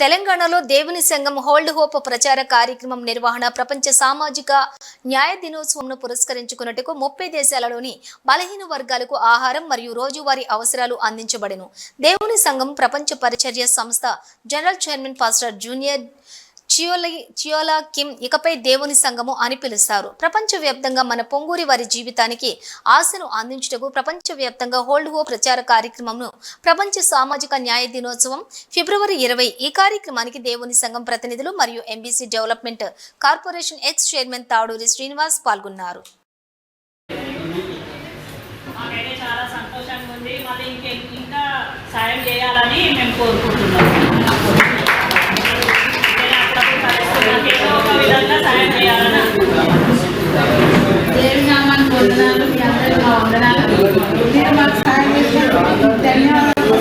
తెలంగాణలో దేవుని సంఘం హోల్డ్ హోప్ ప్రచార కార్యక్రమం నిర్వహణ ప్రపంచ సామాజిక న్యాయ దినోత్సవంను పురస్కరించుకున్నట్టుకు 30 దేశాలలోని బలహీన వర్గాలకు ఆహారం మరియు రోజువారీ అవసరాలు అందించబడెను. దేవుని సంఘం ప్రపంచ పరిచర్య సంస్థ జనరల్ చైర్మన్ పాస్టర్ జూనియర్ చియోలా కిమ్ ఇకపై దేవుని సంఘము అని పిలుస్తారు. ప్రపంచవ్యాప్తంగా మన పొంగూరి వారి జీవితానికి ఆశను అందించుటకు ప్రపంచవ్యాప్తంగా హోల్డ్ హోప్ ప్రచార కార్యక్రమంను ప్రపంచ సామాజిక న్యాయ దినోత్సవం ఫిబ్రవరి 20 ఈ కార్యక్రమానికి దేవుని సంఘం ప్రతినిధులు మరియు MBC development corporation ex chairman Taduri Srinivas పాల్గొన్నారు. సాయం చేయాలని మేము కోరుకుంటున్నాము. ఏదో ఒక విధంగా సాయం చేయాలని దేవుని నామానికి వందనాలు. మీ అందరూ మా వందనాలు. మీరు మాకు సాయం చేసినందుకు ధన్యవాదాలు.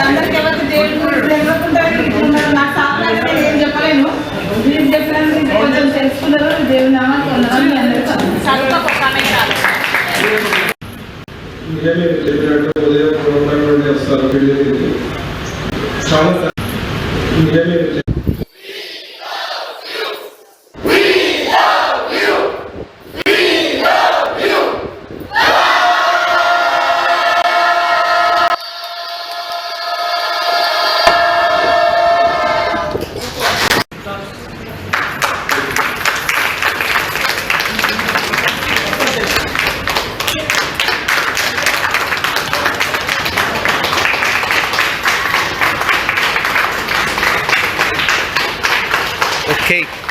అందరికీ ఎవరికి దేవుని గురించి తెలియకుండా నాకు సాధారణంగా నేను ఏం చెప్పలేను. మీరు చెప్పినందుకు కొంచెం తెలుసుకున్నారు. దేవుని నామానికి వందనాలు. మీ అందరికీ Okay.